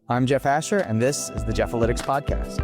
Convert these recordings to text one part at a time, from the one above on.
I'm Jeff Asher, and this is the Jeff-alytics podcast.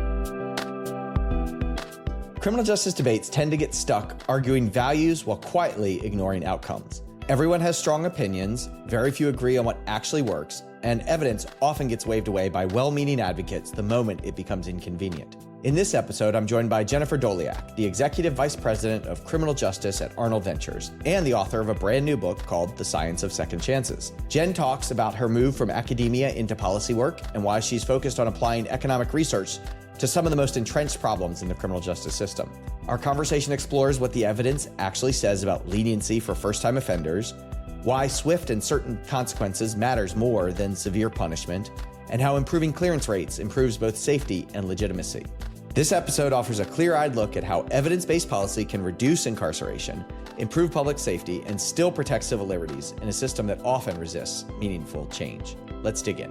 Criminal justice debates tend to get stuck arguing values while quietly ignoring outcomes. Everyone has strong opinions, very few agree on what actually works, and evidence often gets waved away by well-meaning advocates the moment it becomes inconvenient. In this episode, I'm joined by Jennifer Doleac, the Executive Vice President of Criminal Justice at Arnold Ventures, and the author of a brand new book called The Science of Second Chances. Jen talks about her move from academia into policy work and why she's focused on applying economic research to some of the most entrenched problems in the criminal justice system. Our conversation explores what the evidence actually says about leniency for first-time offenders, why swift and certain consequences matters more than severe punishment, and how improving clearance rates improves both safety and legitimacy. This episode offers a clear-eyed look at how evidence-based policy can reduce incarceration, improve public safety, and still protect civil liberties in a system that often resists meaningful change. Let's dig in.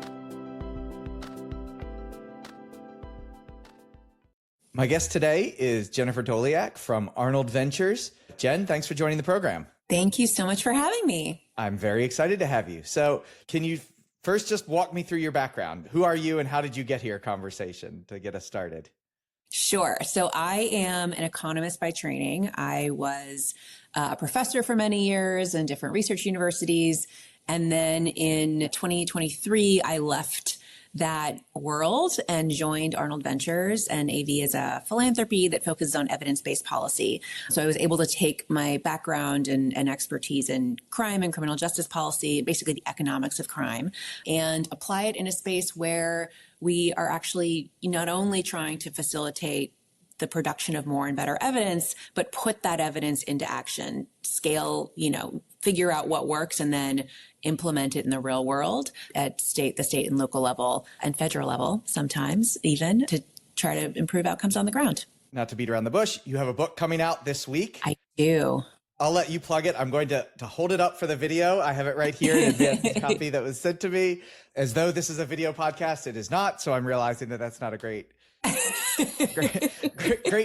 My guest today is Jennifer Doleac from Arnold Ventures. Jen, thanks for joining the program. Thank you so much for having me. I'm very excited to have you. So can you first just walk me through your background? Who are you and how did you get here conversation to get us started? Sure. So I am an economist by training. I was a professor for many years in different research universities. And then in 2023, I left that world and joined Arnold Ventures, and AV is a philanthropy that focuses on evidence-based policy. So I was able to take my background and expertise in crime and criminal justice policy, basically the economics of crime, and apply it in a space where we are actually not only trying to facilitate the production of more and better evidence, but put that evidence into action, scale, figure out what works, and then implement it in the real world at the state and local level and federal level, sometimes even, to try to improve outcomes on the ground. Not to beat around the bush, you have a book coming out this week. I do. I'll let you plug it. I'm going to hold it up for the video. I have it right here in advance copy that was sent to me. As though this is a video podcast, it is not. So I'm realizing that that's not a great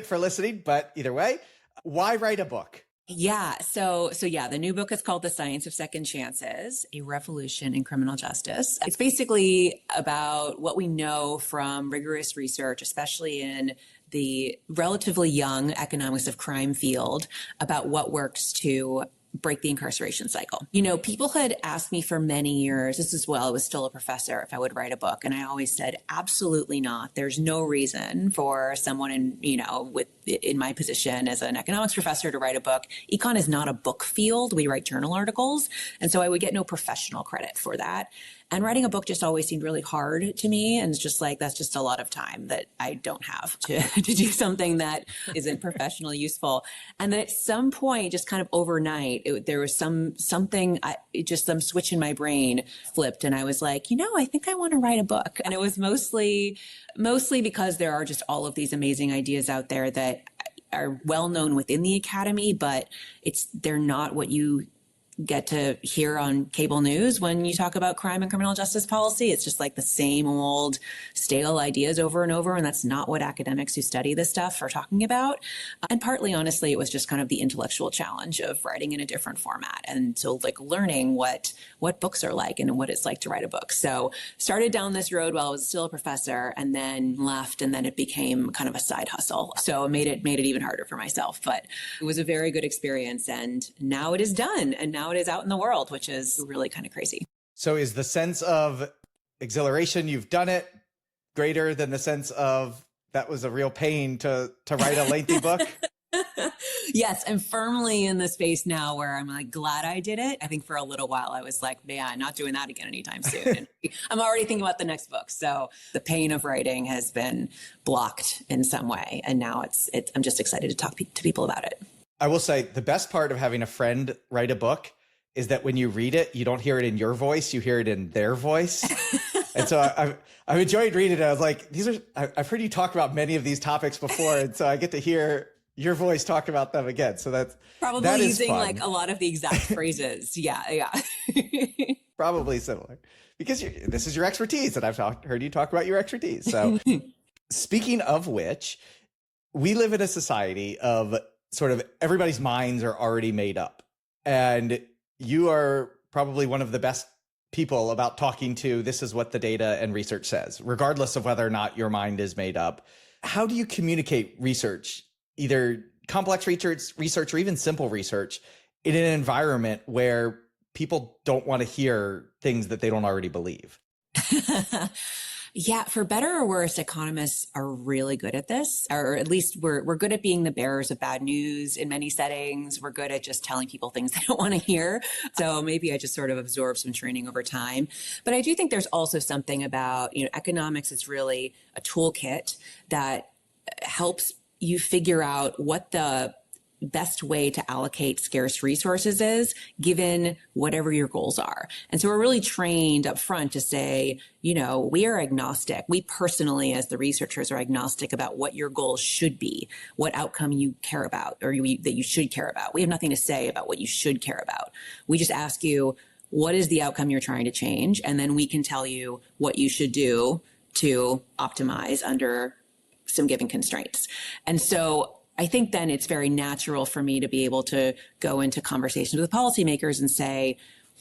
for listening. But either way, why write a book? Yeah. So the new book is called The Science of Second Chances, A Revolution in Criminal Justice. It's basically about what we know from rigorous research, especially in the relatively young economics of crime field, about what works to break the incarceration cycle. People had asked me for many years, this is while I was still a professor, if I would write a book. And I always said, absolutely not. There's no reason for someone in my position as an economics professor to write a book. Econ is not a book field. We write journal articles. And so I would get no professional credit for that. And writing a book just always seemed really hard to me. And it's just like, that's just a lot of time that I don't have to do something that isn't professionally useful. And then at some point, just kind of overnight, there was some switch in my brain flipped. And I was like, I think I want to write a book. And it was mostly because there are just all of these amazing ideas out there that are well known within the academy, but they're not what you get to hear on cable news when you talk about crime and criminal justice policy. It's just like the same old stale ideas over and over. And that's not what academics who study this stuff are talking about. And partly, honestly, it was just kind of the intellectual challenge of writing in a different format. And so learning what books are like and what it's like to write a book. So started down this road while I was still a professor and then left, and then it became kind of a side hustle. So it made it even harder for myself, but it was a very good experience. And now it is done. And now it is out in the world, which is really kind of crazy. So is the sense of exhilaration, you've done it, greater than the sense of that was a real pain to write a lengthy book? Yes, I'm firmly in the space now where I'm glad I did it. I think for a little while I was like, man, not doing that again anytime soon. And I'm already thinking about the next book. So the pain of writing has been blocked in some way. And now I'm just excited to talk to people about it. I will say the best part of having a friend write a book is that when you read it, you don't hear it in your voice, you hear it in their voice. And so I've enjoyed reading it. I was like, I've heard you talk about many of these topics before. And so I get to hear your voice talk about them again. So that's probably using a lot of the exact phrases. Yeah. Probably similar because this is your expertise. And I've heard you talk about your expertise. So speaking of which, we live in a society of sort of everybody's minds are already made up. And you are probably one of the best people about talking to this is what the data and research says, regardless of whether or not your mind is made up. How do you communicate research, either complex research or even simple research, in an environment where people don't want to hear things that they don't already believe? Yeah, for better or worse, economists are really good at this, or at least we're good at being the bearers of bad news in many settings. We're good at just telling people things they don't want to hear. So maybe I just sort of absorbed some training over time. But I do think there's also something about, economics is really a toolkit that helps you figure out what the best way to allocate scarce resources is given whatever your goals are. And so we're really trained up front to say, we are agnostic. We personally, as the researchers, are agnostic about what your goals should be, what outcome you care about or that you should care about. We have nothing to say about what you should care about. We just ask you, what is the outcome you're trying to change? And then we can tell you what you should do to optimize under some given constraints. And so I think then it's very natural for me to be able to go into conversations with policymakers and say,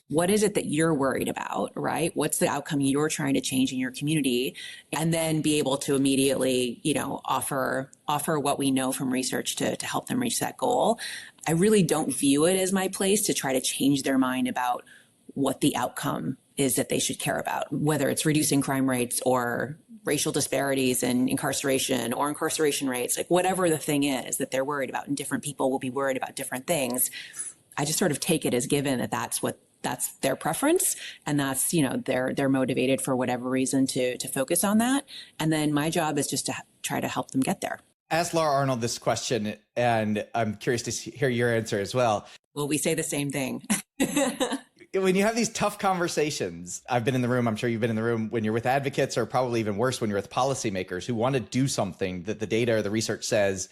what is it that you're worried about, right? What's the outcome you're trying to change in your community? And then be able to immediately, offer what we know from research to help them reach that goal. I really don't view it as my place to try to change their mind about what the outcome is that they should care about, whether it's reducing crime rates or racial disparities in incarceration or incarceration rates, like whatever the thing is that they're worried about, and different people will be worried about different things. I just sort of take it as given that that's their preference, and that's, they're motivated for whatever reason to focus on that. And then my job is just to try to help them get there. Ask Laura Arnold this question, and I'm curious to hear your answer as well. Well, we say the same thing. When you have these tough conversations, I've been in the room, I'm sure you've been in the room when you're with advocates, or probably even worse, when you're with policymakers who want to do something that the data or the research says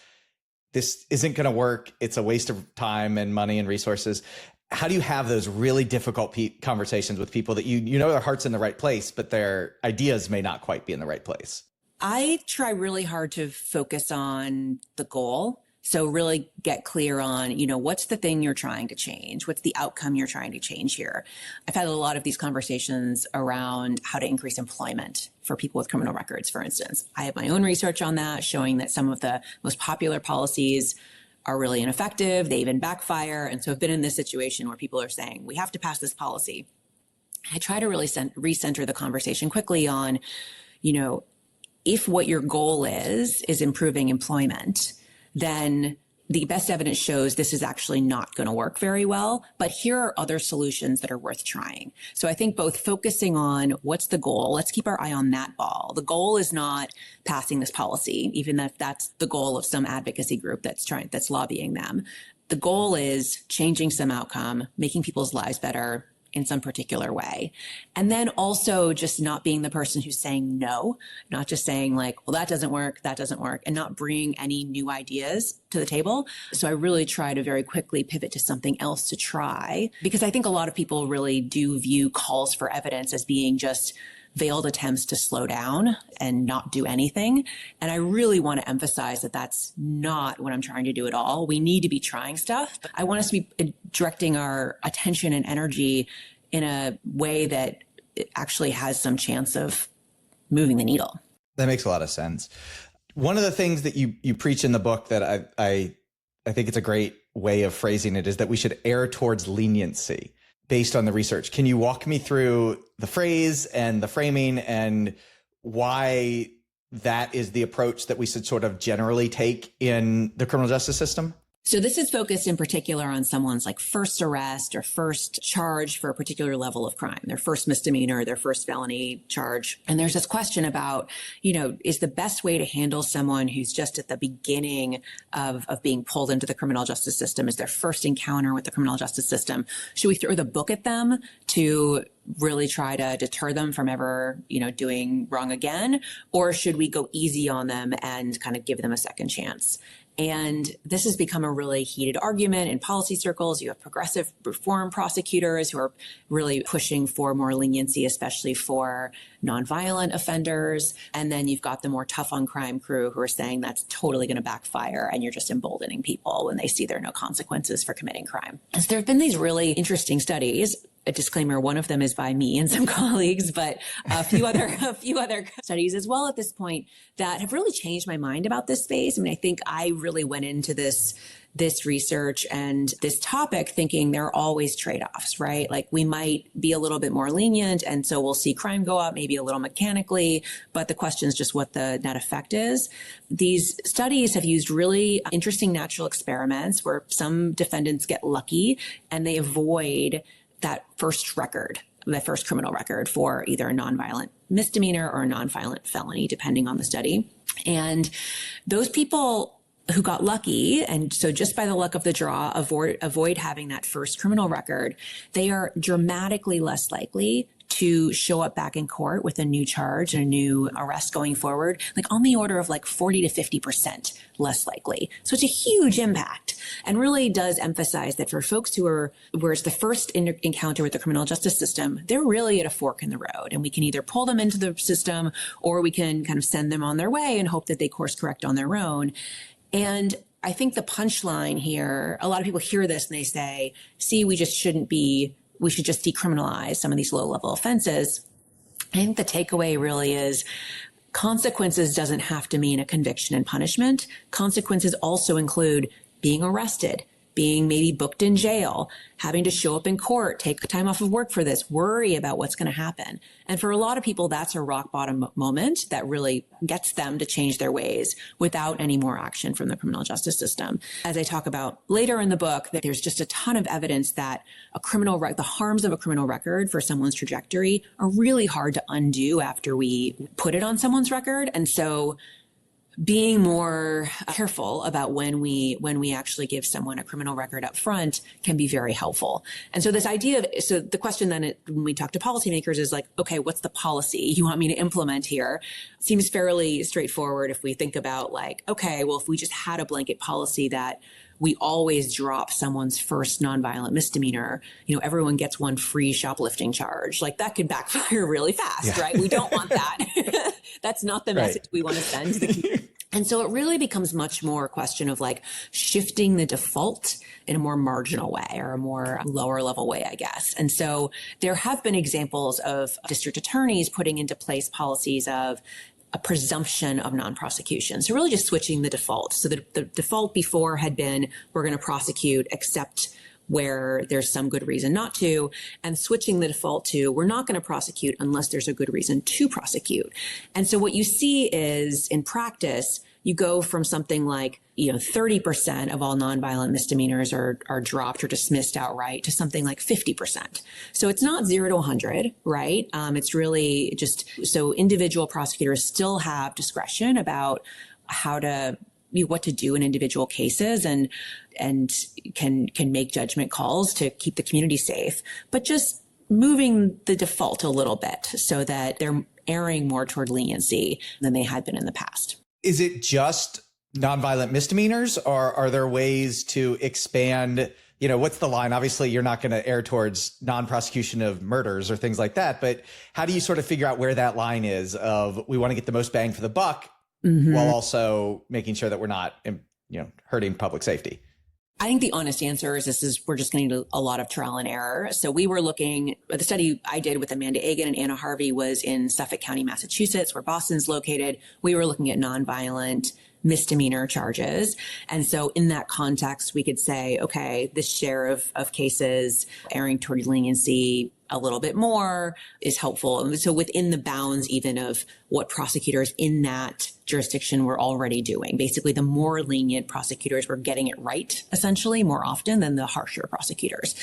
this isn't going to work. It's a waste of time and money and resources. How do you have those really difficult conversations with people that their heart's in the right place, but their ideas may not quite be in the right place? I try really hard to focus on the goal. So really get clear on, what's the thing you're trying to change? What's the outcome you're trying to change here? I've had a lot of these conversations around how to increase employment for people with criminal records, for instance. I have my own research on that, showing that some of the most popular policies are really ineffective. They even backfire. And so I've been in this situation where people are saying, we have to pass this policy. I try to really recenter the conversation quickly on, if what your goal is improving employment, then the best evidence shows this is actually not going to work very well, but here are other solutions that are worth trying. So I think both focusing on what's the goal, let's keep our eye on that ball. The goal is not passing this policy, even if that's the goal of some advocacy group that's lobbying them. The goal is changing some outcome, making people's lives better in some particular way. And then also just not being the person who's saying no, not just saying like, well, that doesn't work, and not bringing any new ideas to the table. So I really try to very quickly pivot to something else to try, because I think a lot of people really do view calls for evidence as being just veiled attempts to slow down and not do anything. And I really want to emphasize that that's not what I'm trying to do at all. We need to be trying stuff, but I want us to be directing our attention and energy in a way that it actually has some chance of moving the needle. That makes a lot of sense. One of the things that you preach in the book that I think it's a great way of phrasing it is that we should err towards leniency based on the research. Can you walk me through the phrase and the framing and why that is the approach that we should sort of generally take in the criminal justice system? So this is focused in particular on someone's like first arrest or first charge for a particular level of crime, their first misdemeanor, their first felony charge. And there's this question about, is the best way to handle someone who's just at the beginning of being pulled into the criminal justice system, is their first encounter with the criminal justice system? Should we throw the book at them to really try to deter them from ever, doing wrong again? Or should we go easy on them and kind of give them a second chance? And this has become a really heated argument in policy circles. You have progressive reform prosecutors who are really pushing for more leniency, especially for nonviolent offenders. And then you've got the more tough on crime crew who are saying that's totally going to backfire and you're just emboldening people when they see there are no consequences for committing crime. So there have been these really interesting studies a disclaimer, one of them is by me and some colleagues, but a few other studies as well at this point that have really changed my mind about this space. I mean, I think I really went into this research and this topic thinking there are always trade-offs, right? Like we might be a little bit more lenient, and so we'll see crime go up maybe a little mechanically, but the question is just what the net effect is. These studies have used really interesting natural experiments where some defendants get lucky and they avoid that first record, the first criminal record for either a nonviolent misdemeanor or a nonviolent felony, depending on the study. And those people who got lucky, and so just by the luck of the draw, avoid having that first criminal record, they are dramatically less likely to show up back in court with a new charge and a new arrest going forward, like on the order of like 40 to 50% less likely. So it's a huge impact and really does emphasize that for folks where it's the first encounter with the criminal justice system, they're really at a fork in the road, and we can either pull them into the system or we can kind of send them on their way and hope that they course correct on their own. And I think the punchline here, a lot of people hear this and they say, see, we should just decriminalize some of these low-level offenses. I think the takeaway really is consequences doesn't have to mean a conviction and punishment. Consequences also include being arrested, being maybe booked in jail, having to show up in court, take time off of work for this, worry about what's going to happen. And for a lot of people, that's a rock bottom moment that really gets them to change their ways without any more action from the criminal justice system. As I talk about later in the book, that there's just a ton of evidence that the harms of a criminal record for someone's trajectory are really hard to undo after we put it on someone's record. And so being more careful about when we actually give someone a criminal record up front can be very helpful. And so so the question then when we talk to policymakers is like, okay, what's the policy you want me to implement here? Seems fairly straightforward if we think about like, okay, well, if we just had a blanket policy that we always drop someone's first nonviolent misdemeanor, everyone gets one free shoplifting charge. Like that could backfire really fast, right? We don't want that. That's not the message we want to send to the community. And so it really becomes much more a question of like shifting the default in a more marginal way or a more lower level way, I guess. And so there have been examples of district attorneys putting into place policies of a presumption of non-prosecution. So really just switching the default. So the default before had been, we're going to prosecute except where there's some good reason not to, and switching the default to, we're not going to prosecute unless there's a good reason to prosecute. And so what you see is in practice, you go from something like, 30% of all nonviolent misdemeanors are dropped or dismissed outright to something like 50%. So it's not 0 to 100, right? It's really just, so individual prosecutors still have discretion about what to do in individual cases and can make judgment calls to keep the community safe, but just moving the default a little bit so that they're erring more toward leniency than they had been in the past. Is it just nonviolent misdemeanors, or are there ways to expand? What's the line? Obviously, you're not going to err towards non-prosecution of murders or things like that, but how do you sort of figure out where that line is of we want to get the most bang for the buck while also making sure that we're not, hurting public safety? I think the honest answer is we're just going to need a lot of trial and error. So we were looking, the study I did with Amanda Agan and Anna Harvey was in Suffolk County, Massachusetts, where Boston's located. We were looking at nonviolent misdemeanor charges. And so in that context, we could say, okay, this share of cases erring toward leniency a little bit more is helpful. And so within the bounds even of what prosecutors in that jurisdiction were already doing, basically the more lenient prosecutors were getting it right, essentially more often than the harsher prosecutors.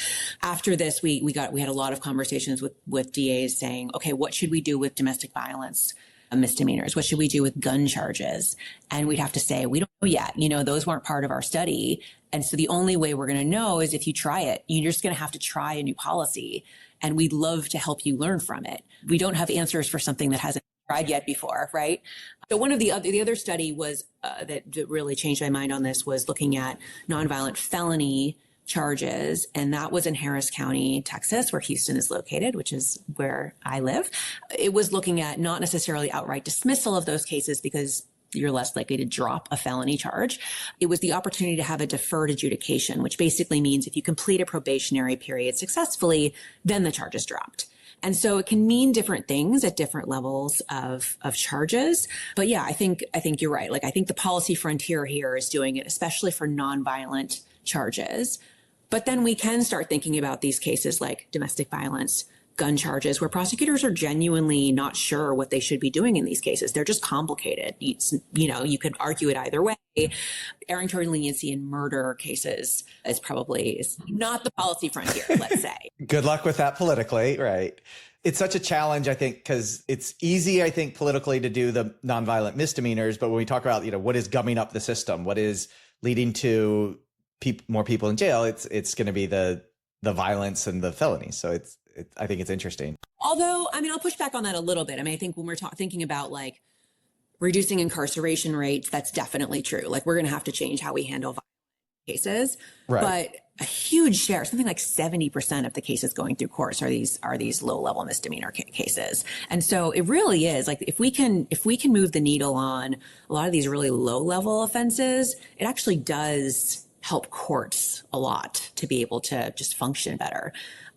After this, we had a lot of conversations with DAs saying, okay, what should we do with domestic violence misdemeanors? What should we do with gun charges? And we'd have to say, we don't know yet. Those weren't part of our study. And so the only way we're going to know is if you try it. You're just going to have to try a new policy. And we'd love to help you learn from it. We don't have answers for something that hasn't been tried yet before, right? So one of the other study was that really changed my mind on this was looking at nonviolent felony charges. And that was in Harris County, Texas, where Houston is located, which is where I live. It was looking at not necessarily outright dismissal of those cases because you're less likely to drop a felony charge. It was the opportunity to have a deferred adjudication, which basically means if you complete a probationary period successfully, then the charge is dropped. And so it can mean different things at different levels of charges. But yeah, I think you're right. Like, I think the policy frontier here is doing it, especially for nonviolent charges. But then we can start thinking about these cases like domestic violence, gun charges, where prosecutors are genuinely not sure what they should be doing in these cases. They're just complicated. You could argue it either way. Erring toward leniency in murder cases is not the policy frontier, let's say. Good luck with that politically, right? It's such a challenge, I think, because it's easy, I think, politically to do the nonviolent misdemeanors. But when we talk about, what is gumming up the system, what is leading to more people in jail, it's going to be the violence and the felonies. So I think it's interesting. Although, I'll push back on that a little bit. I think when we're thinking about like reducing incarceration rates, that's definitely true. Like, we're going to have to change how we handle violent cases. Right. But a huge share, something like 70% of the cases going through courts are these low-level misdemeanor cases. And so it really is like, if we can move the needle on a lot of these really low-level offenses, it actually does help courts a lot to be able to just function better.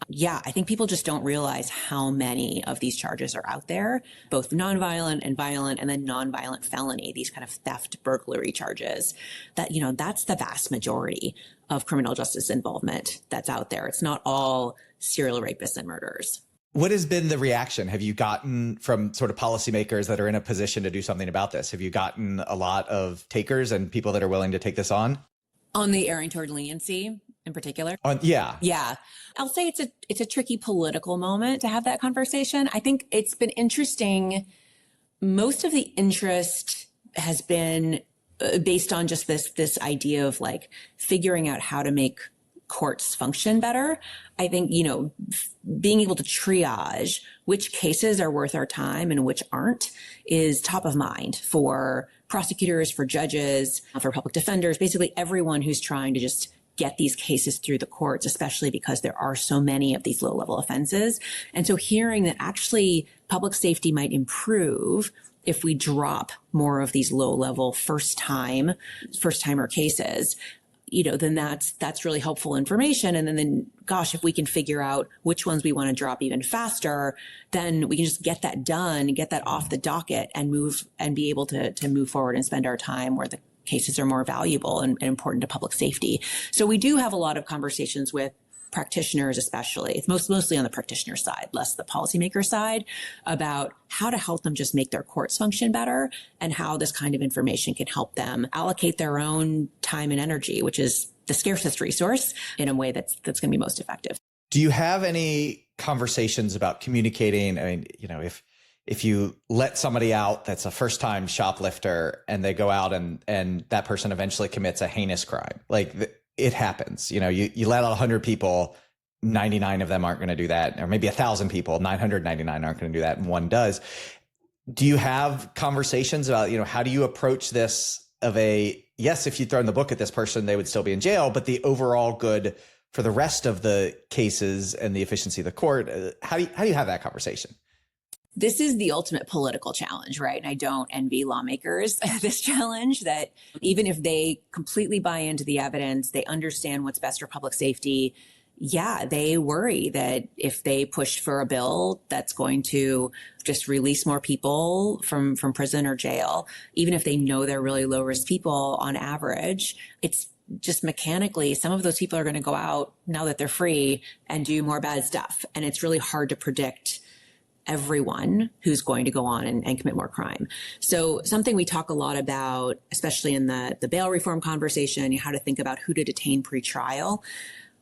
Yeah, I think people just don't realize how many of these charges are out there, both nonviolent and violent, and then nonviolent felony, these kind of theft, burglary charges. That's the vast majority of criminal justice involvement that's out there. It's not all serial rapists and murderers. What has been the reaction? Have you gotten from sort of policymakers that are in a position to do something about this? Have you gotten a lot of takers and people that are willing to take this on? On the erring toward leniency in particular? Yeah. Yeah. I'll say it's a tricky political moment to have that conversation. I think it's been interesting. Most of the interest has been based on just this idea of like figuring out how to make courts function better. I think, being able to triage which cases are worth our time and which aren't is top of mind for prosecutors, for judges, for public defenders, basically everyone who's trying to just get these cases through the courts, especially because there are so many of these low-level offenses. And so hearing that actually public safety might improve if we drop more of these low-level first-timer cases, then that's really helpful information. And then, gosh, if we can figure out which ones we want to drop even faster, then we can just get that done, get that off the docket and be able to move forward and spend our time where the cases are more valuable and important to public safety. So we do have a lot of conversations with practitioners, especially. It's mostly on the practitioner side, less the policymaker side, about how to help them just make their courts function better and how this kind of information can help them allocate their own time and energy, which is the scarcest resource, in a way that's going to be most effective. Do you have any conversations about communicating? If you let somebody out that's a first-time shoplifter and they go out and that person eventually commits a heinous crime, it happens. You let out 100 people, 99 of them aren't going to do that. Or maybe 1,000 people, 999 aren't going to do that, and one does. Do you have conversations about, how do you approach this yes, if you throw in the book at this person, they would still be in jail, but the overall good for the rest of the cases and the efficiency of the court? How do you have that conversation? This is the ultimate political challenge, right? And I don't envy lawmakers this challenge, that even if they completely buy into the evidence, they understand what's best for public safety. Yeah, they worry that if they push for a bill that's going to just release more people from prison or jail, even if they know they're really low risk people on average, it's just mechanically, some of those people are going to go out now that they're free and do more bad stuff. And it's really hard to predict everyone who's going to go on and commit more crime. So something we talk a lot about, especially in the bail reform conversation, how to think about who to detain pre-trial.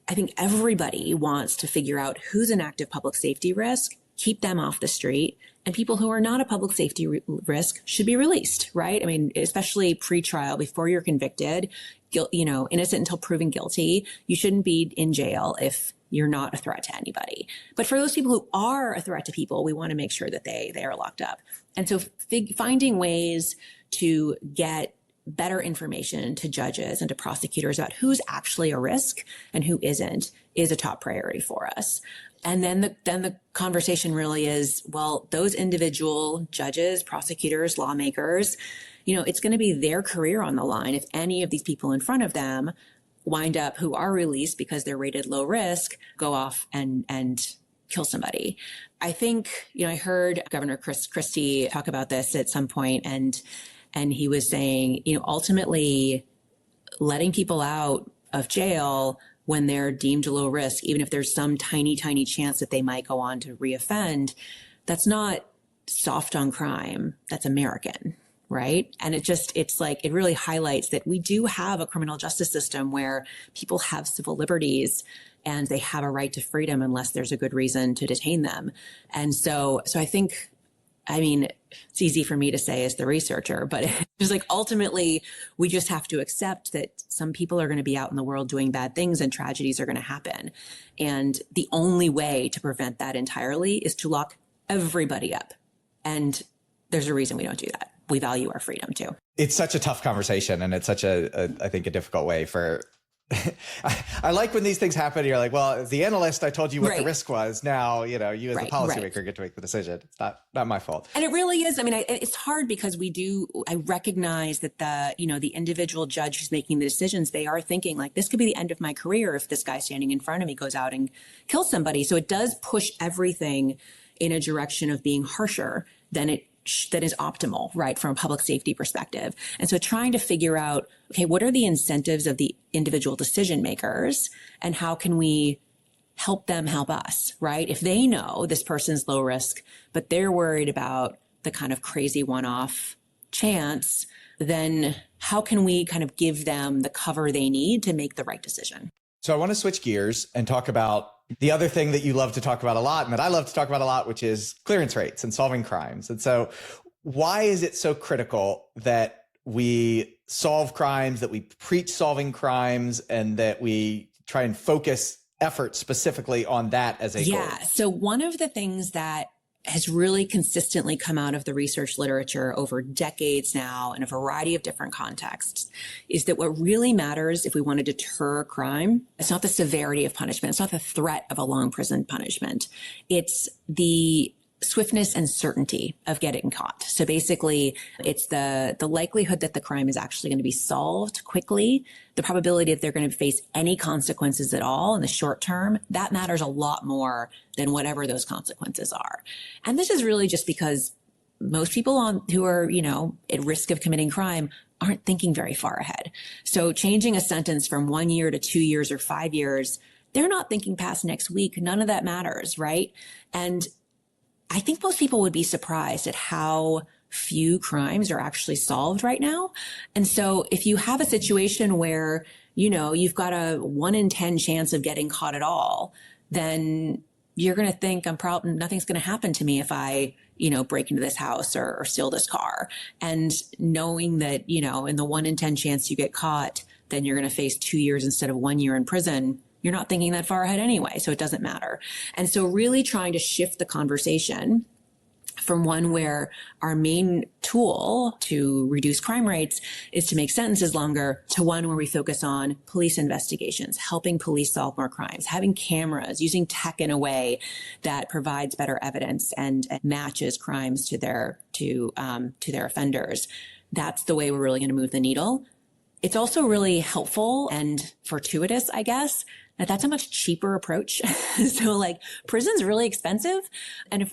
I think everybody wants to figure out who's an active public safety risk, keep them off the street, and people who are not a public safety risk should be released, right? Especially pre-trial, before you're convicted, innocent until proven guilty, you shouldn't be in jail if you're not a threat to anybody. But for those people who are a threat to people, we want to make sure that they are locked up. And so finding ways to get better information to judges and to prosecutors about who's actually a risk and who isn't is a top priority for us. And then the conversation really is, well, those individual judges, prosecutors, lawmakers, it's going to be their career on the line if any of these people in front of them wind up, who are released because they're rated low risk, go off and kill somebody. I think, I heard Governor Christie talk about this at some point, and he was saying, ultimately letting people out of jail when they're deemed low risk, even if there's some tiny, tiny chance that they might go on to reoffend, that's not soft on crime. That's American, right? And it really highlights that we do have a criminal justice system where people have civil liberties and they have a right to freedom unless there's a good reason to detain them. And so I think, it's easy for me to say as the researcher, but it's ultimately we just have to accept that some people are going to be out in the world doing bad things and tragedies are going to happen. And the only way to prevent that entirely is to lock everybody up. And there's a reason we don't do that. We value our freedom too. It's such a tough conversation, and it's such I think, a difficult way for I like when these things happen. You're like, well, as the analyst, I told you what the risk was. Now, you as the policymaker get to make the decision. It's not my fault. And it really is. It's hard because I recognize that the individual judge who's making the decisions, they are thinking like, this could be the end of my career if this guy standing in front of me goes out and kills somebody. So it does push everything in a direction of being harsher than that is optimal, right, from a public safety perspective. And so trying to figure out, okay, what are the incentives of the individual decision makers and how can we help them help us, right? If they know this person's low risk, but they're worried about the kind of crazy one-off chance, then how can we kind of give them the cover they need to make the right decision? So I want to switch gears and talk about the other thing that you love to talk about a lot and that I love to talk about a lot, which is clearance rates and solving crimes. And so why is it so critical that we solve crimes, that we preach solving crimes, and that we try and focus effort specifically on that as a goal? Yeah. So one of the things that has really consistently come out of the research literature over decades now in a variety of different contexts is that what really matters if we want to deter crime, it's not the severity of punishment. It's not the threat of a long prison punishment. It's the swiftness and certainty of getting caught. So basically, it's the likelihood that the crime is actually going to be solved quickly, the probability that they're going to face any consequences at all in the short term. That matters a lot more than whatever those consequences are. And this is really just because most people who are, at risk of committing crime aren't thinking very far ahead. So changing a sentence from 1 year to 2 years or 5 years, they're not thinking past next week. None of that matters, right? And I think most people would be surprised at how few crimes are actually solved right now. And so if you have a situation where, you've got a 1 in 10 chance of getting caught at all, then you're going to think nothing's going to happen to me if I, break into this house or steal this car. And knowing that, in the 1 in 10 chance you get caught, then you're going to face 2 years instead of 1 year in prison. You're not thinking that far ahead anyway, so it doesn't matter. And so really trying to shift the conversation from one where our main tool to reduce crime rates is to make sentences longer to one where we focus on police investigations, helping police solve more crimes, having cameras, using tech in a way that provides better evidence and matches crimes to their offenders. That's the way we're really going to move the needle. It's also really helpful and fortuitous, I guess, that's a much cheaper approach. So prison's really expensive. And if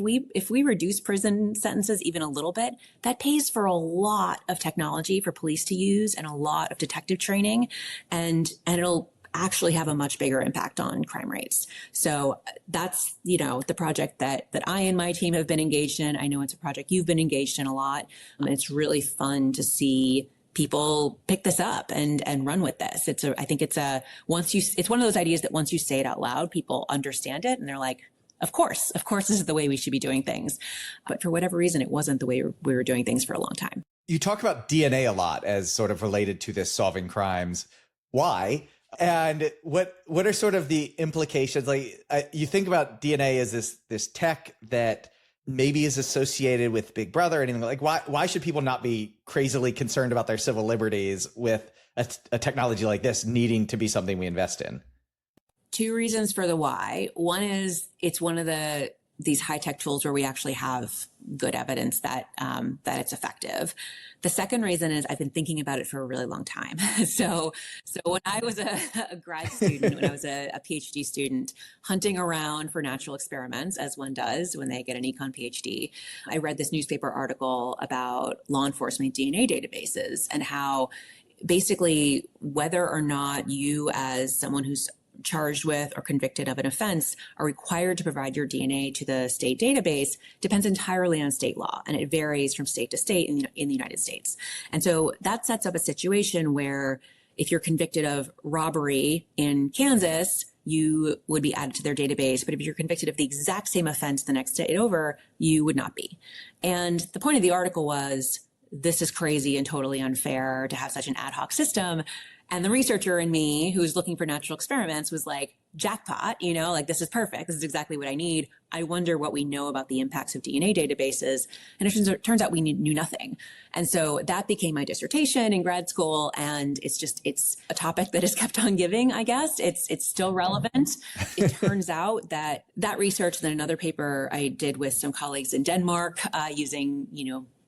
we reduce prison sentences even a little bit, that pays for a lot of technology for police to use and a lot of detective training. And it'll actually have a much bigger impact on crime rates. So that's, the project that I and my team have been engaged in. I know it's a project you've been engaged in a lot. And it's really fun to see people pick this up and run with this. It's one of those ideas that once you say it out loud, people understand it and they're like, of course, this is the way we should be doing things. But for whatever reason, it wasn't the way we were doing things for a long time. You talk about DNA a lot as sort of related to this solving crimes. Why? And what are sort of the implications? You think about DNA as this tech that maybe is associated with Big Brother or anything. Like, why should people not be crazily concerned about their civil liberties with a technology like this needing to be something we invest in? Two reasons for the why. One is it's one of these high-tech tools where we actually have good evidence that it's effective. The second reason is I've been thinking about it for a really long time. So when I was a grad student, when I was a PhD student, hunting around for natural experiments, as one does when they get an econ PhD, I read this newspaper article about law enforcement DNA databases and how basically whether or not you as someone who's charged with or convicted of an offense are required to provide your DNA to the state database depends entirely on state law. And it varies from state to state in the United States. And so that sets up a situation where if you're convicted of robbery in Kansas, you would be added to their database. But if you're convicted of the exact same offense the next state over, you would not be. And the point of the article was, this is crazy and totally unfair to have such an ad hoc system. And the researcher in me who's looking for natural experiments was like, jackpot, like this is perfect. This is exactly what I need. I wonder what we know about the impacts of DNA databases. And it turns out we knew nothing. And so that became my dissertation in grad school. And it's a topic that has kept on giving, I guess. It's still relevant. It turns out that research, then another paper I did with some colleagues in Denmark, using,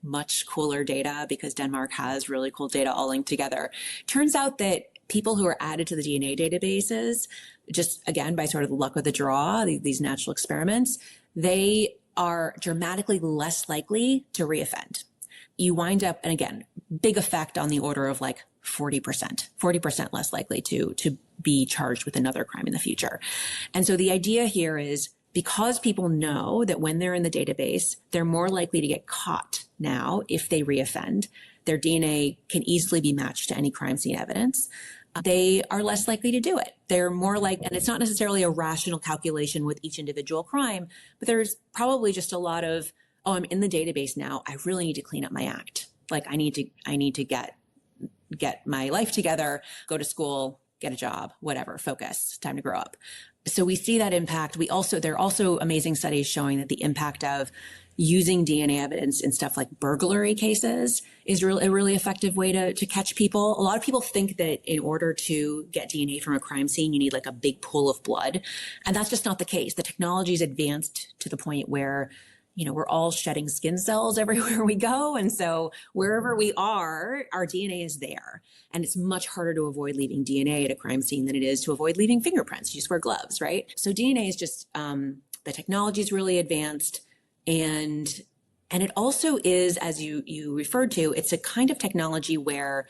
much cooler data because Denmark has really cool data all linked together. Turns out that people who are added to the DNA databases, just again, by sort of the luck of the draw, these natural experiments, they are dramatically less likely to reoffend. You wind up, and again, big effect on the order of like 40% less likely to be charged with another crime in the future. And so the idea here is, because people know that when they're in the database, they're more likely to get caught now if they reoffend. Their DNA can easily be matched to any crime scene evidence. They are less likely to do it. They're more like, and it's not necessarily a rational calculation with each individual crime, but there's probably just a lot of, oh, I'm in the database now. I really need to clean up my act. Like I need to get my life together, go to school, get a job, whatever, focus, time to grow up. So we see that impact. There are also amazing studies showing that the impact of using DNA evidence in stuff like burglary cases is a really effective way to catch people. A lot of people think that in order to get DNA from a crime scene, you need like a big pool of blood. And that's just not the case. The technology is advanced to the point where we're all shedding skin cells everywhere we go. And so wherever we are, our DNA is there. And it's much harder to avoid leaving DNA at a crime scene than it is to avoid leaving fingerprints. You just wear gloves, right? So DNA is just, the technology is really advanced. And it also is, as you referred to, it's a kind of technology where,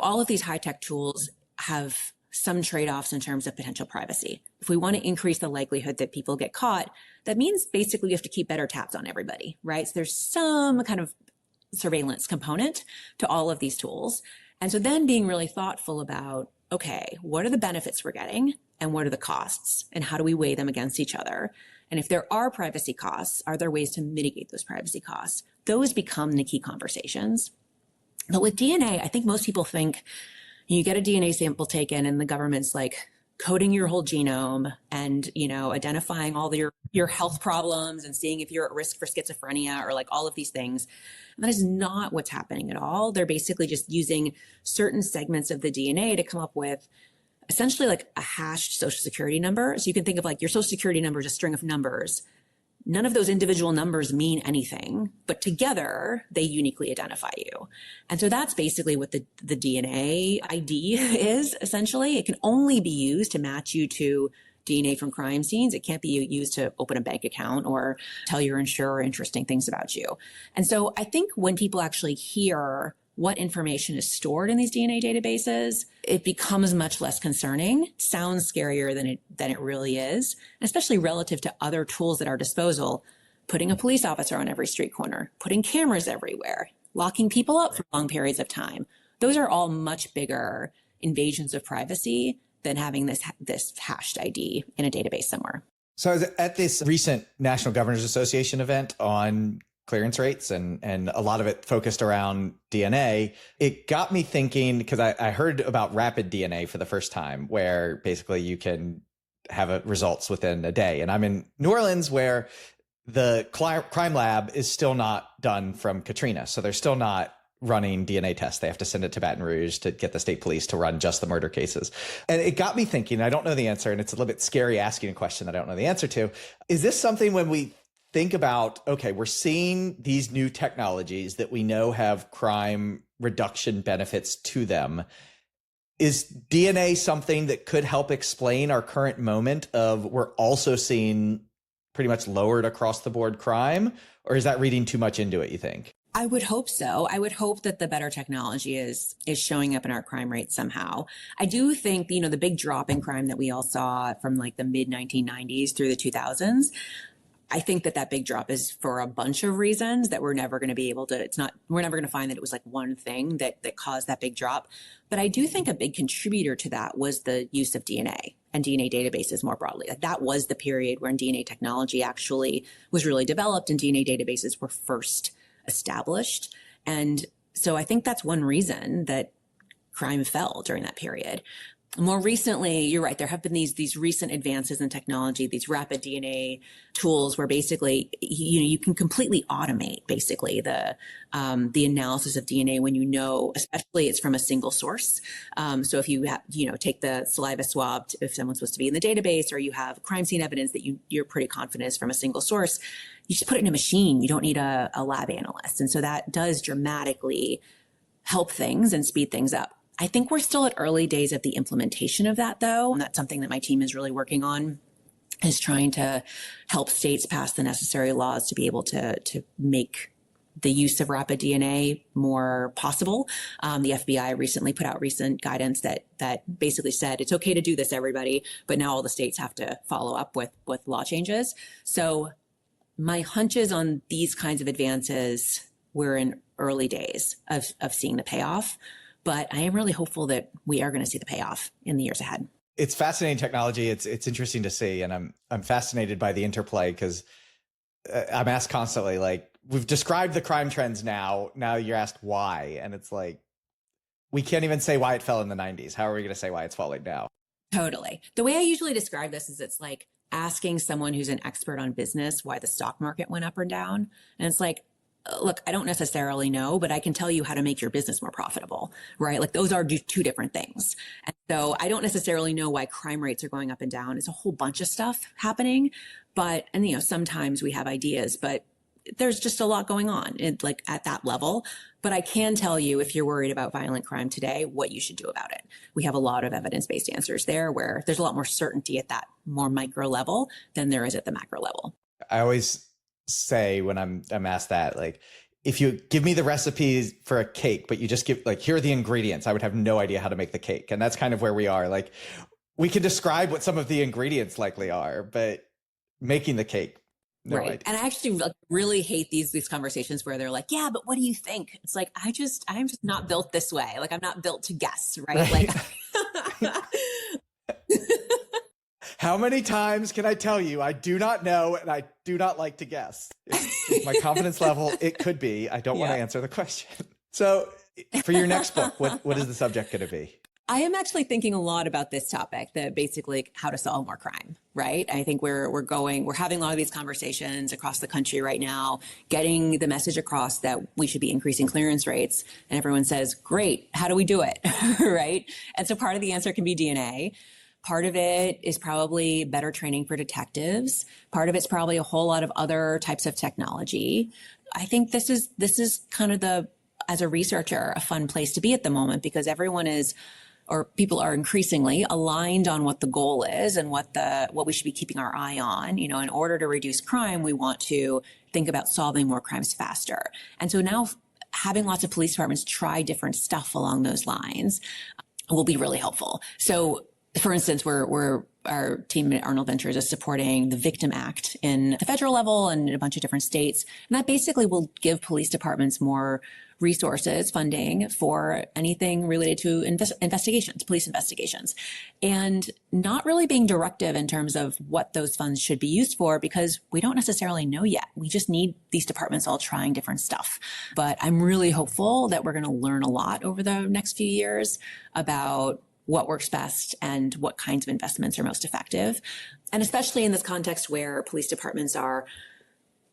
all of these high-tech tools have some trade-offs in terms of potential privacy. If we want to increase the likelihood that people get caught, that means basically you have to keep better tabs on everybody, right? So there's some kind of surveillance component to all of these tools. And so then being really thoughtful about, okay, what are the benefits we're getting and what are the costs and how do we weigh them against each other? And if there are privacy costs, are there ways to mitigate those privacy costs? Those become the key conversations. But with DNA, I think most people think you get a DNA sample taken and the government's like coding your whole genome and, identifying all your health problems and seeing if you're at risk for schizophrenia or like all of these things. And that is not what's happening at all. They're basically just using certain segments of the DNA to come up with essentially like a hashed social security number. So you can think of like your social security number is a string of numbers. None of those individual numbers mean anything, but together they uniquely identify you. And so that's basically what the DNA ID is, essentially. It can only be used to match you to DNA from crime scenes. It can't be used to open a bank account or tell your insurer interesting things about you. And so I think when people actually hear what information is stored in these DNA databases, it becomes much less concerning, sounds scarier than it really is, especially relative to other tools at our disposal, putting a police officer on every street corner, putting cameras everywhere, locking people up for long periods of time. Those are all much bigger invasions of privacy than having this hashed ID in a database somewhere. So I was at this recent National Governors Association event on clearance rates and a lot of it focused around DNA. It got me thinking, because I heard about rapid DNA for the first time, where basically you can have results within a day. And I'm in New Orleans, where the crime lab is still not done from Katrina. So they're still not running DNA tests. They have to send it to Baton Rouge to get the state police to run just the murder cases. And it got me thinking, I don't know the answer, and it's a little bit scary asking a question that I don't know the answer to. Is this something when we think about, okay, we're seeing these new technologies that we know have crime reduction benefits to them. Is DNA something that could help explain our current moment of we're also seeing pretty much lowered across the board crime? Or is that reading too much into it, you think? I would hope so. I would hope that the better technology is showing up in our crime rate somehow. I do think, the big drop in crime that we all saw from like the mid 1990s through the 2000s, I think that big drop is for a bunch of reasons that we're never going to be able to, we're never going to find that it was like one thing that caused that big drop. But I do think a big contributor to that was the use of DNA and DNA databases more broadly. Like that was the period when DNA technology actually was really developed and DNA databases were first established. And so I think that's one reason that crime fell during that period. More recently, you're right, there have been these recent advances in technology, these rapid DNA tools where basically, you can completely automate basically the analysis of DNA when especially it's from a single source. So if you take the saliva swab, if someone's supposed to be in the database, or you have crime scene evidence that you're pretty confident is from a single source, you just put it in a machine. You don't need a lab analyst. And so that does dramatically help things and speed things up. I think we're still at early days of the implementation of that, though. And that's something that my team is really working on, is trying to help states pass the necessary laws to be able to make the use of rapid DNA more possible. The FBI recently put out recent guidance that basically said it's okay to do this, everybody, but now all the states have to follow up with law changes. So my hunches on these kinds of advances, we're in early days of seeing the payoff. But I am really hopeful that we are going to see the payoff in the years ahead. It's fascinating technology. It's interesting to see. And I'm fascinated by the interplay because I'm asked constantly, like, we've described the crime trends now. Now you're asked why. And it's like, we can't even say why it fell in the 90s. How are we going to say why it's falling now? Totally. The way I usually describe this is it's like asking someone who's an expert on business why the stock market went up or down. And it's like, look, I don't necessarily know, but I can tell you how to make your business more profitable, right? Like those are two different things. And so I don't necessarily know why crime rates are going up and down. It's a whole bunch of stuff happening, and sometimes we have ideas, but there's just a lot going on at that level. But I can tell you, if you're worried about violent crime today, what you should do about it. We have a lot of evidence-based answers there where there's a lot more certainty at that more micro level than there is at the macro level. I always say when I'm asked that, like, if you give me the recipes for a cake, but you just give here are the ingredients, I would have no idea how to make the cake. And that's kind of where we are. Like, we can describe what some of the ingredients likely are, but making the cake, no right. idea. And I actually really hate these conversations where they're like, yeah, but what do you think? It's like, I'm just not built this way. Like, I'm not built to guess, right? Like how many times can I tell you I do not know and I do not like to guess? It's my confidence level, it could be. I don't want to answer the question. So for your next book, what is the subject going to be? I am actually thinking a lot about this topic, that basically how to solve more crime, right? I think we're having a lot of these conversations across the country right now, getting the message across that we should be increasing clearance rates. And everyone says, great, how do we do it? Right? And so part of the answer can be DNA. Part of it is probably better training for detectives. Part of it's probably a whole lot of other types of technology. I think this is kind of as a researcher, a fun place to be at the moment, because people are increasingly aligned on what the goal is and what we should be keeping our eye on. In order to reduce crime, we want to think about solving more crimes faster. And so now having lots of police departments try different stuff along those lines will be really helpful. So, for instance, our team at Arnold Ventures is supporting the Victim Act in the federal level and in a bunch of different states. And that basically will give police departments more resources, funding for anything related to investigations, police investigations, and not really being directive in terms of what those funds should be used for, because we don't necessarily know yet. We just need these departments all trying different stuff. But I'm really hopeful that we're going to learn a lot over the next few years about what works best and what kinds of investments are most effective. And especially in this context where police departments are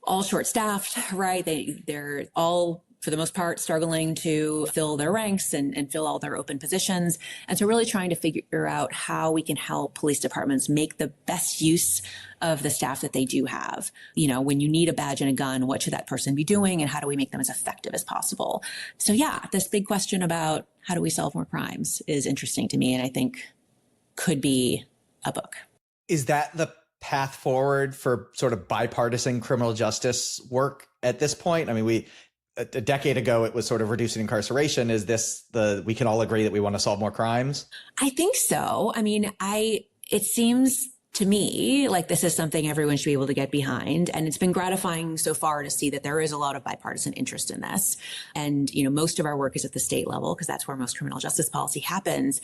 all short-staffed, right? They're all, for the most part, struggling to fill their ranks and fill all their open positions. And so really trying to figure out how we can help police departments make the best use of the staff that they do have. When you need a badge and a gun, what should that person be doing, and how do we make them as effective as possible? So yeah, this big question about how do we solve more crimes is interesting to me, and I think could be a book. Is that the path forward for sort of bipartisan criminal justice work at this point? I mean, a decade ago, it was sort of reducing incarceration. Is this we can all agree that we want to solve more crimes? I think so. I mean, it seems to me like this is something everyone should be able to get behind. And it's been gratifying so far to see that there is a lot of bipartisan interest in this. And, most of our work is at the state level because that's where most criminal justice policy happens.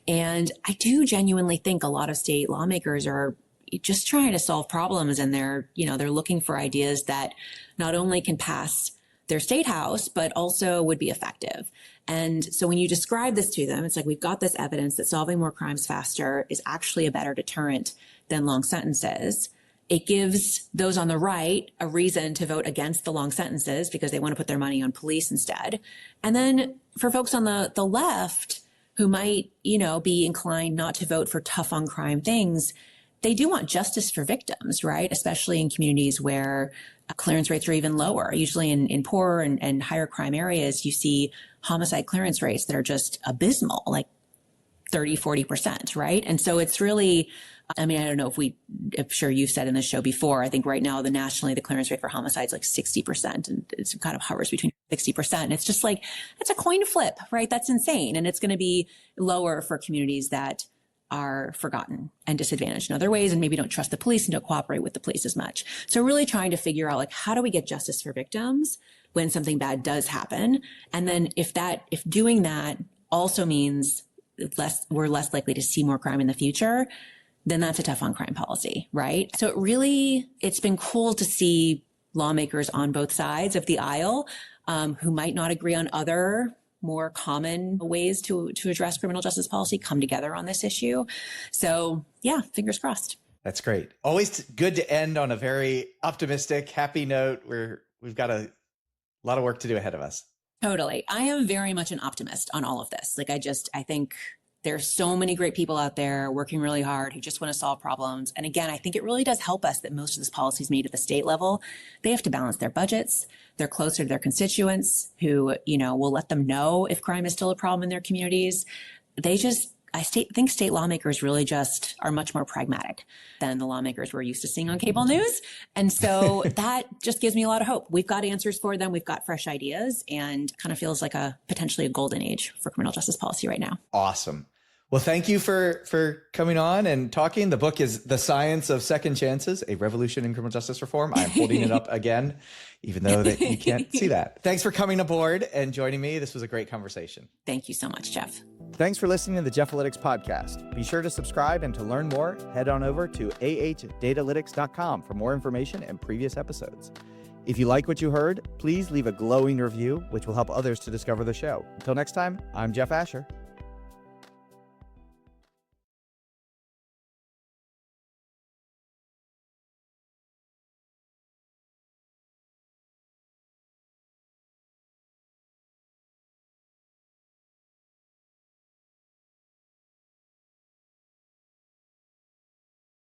And I do genuinely think a lot of state lawmakers are just trying to solve problems, and they're looking for ideas that not only can pass their state house, but also would be effective. And so when you describe this to them, it's like, we've got this evidence that solving more crimes faster is actually a better deterrent than long sentences. It gives those on the right a reason to vote against the long sentences because they want to put their money on police instead. And then for folks on the left who might, be inclined not to vote for tough on crime things, they do want justice for victims, right? Especially in communities where clearance rates are even lower. Usually in poorer and higher crime areas, you see homicide clearance rates that are just abysmal, like 30, 40%, right? And so it's really, I don't know I'm sure you've said in this show before, I think right now nationally, the clearance rate for homicide is like 60%, and it kind of hovers between 60%. And it's just like, it's a coin flip, right? That's insane. And it's going to be lower for communities that are forgotten and disadvantaged in other ways and maybe don't trust the police and don't cooperate with the police as much. So really trying to figure out how do we get justice for victims when something bad does happen? And then if doing that also means we're less likely to see more crime in the future, then that's a tough on crime policy, right? So it's been cool to see lawmakers on both sides of the aisle who might not agree on other more common ways to address criminal justice policy come together on this issue. So yeah, fingers crossed. That's great. Always good to end on a very optimistic, happy note. We've got a lot of work to do ahead of us. Totally. I am very much an optimist on all of this. I think there's so many great people out there working really hard who just want to solve problems. And again, I think it really does help us that most of this policy is made at the state level. They have to balance their budgets. They're closer to their constituents who, will let them know if crime is still a problem in their communities. I think state lawmakers really just are much more pragmatic than the lawmakers we're used to seeing on cable news. And so that just gives me a lot of hope. We've got answers for them. We've got fresh ideas, and kind of feels like potentially a golden age for criminal justice policy right now. Awesome. Well, thank you for coming on and talking. The book is The Science of Second Chances, A Revolution in Criminal Justice Reform. I'm holding it up again, even though that you can't see that. Thanks for coming aboard and joining me. This was a great conversation. Thank you so much, Jeff. Thanks for listening to the Jeff-alytics podcast. Be sure to subscribe, and to learn more, head on over to ahdatalytics.com for more information and previous episodes. If you like what you heard, please leave a glowing review, which will help others to discover the show. Until next time, I'm Jeff Asher.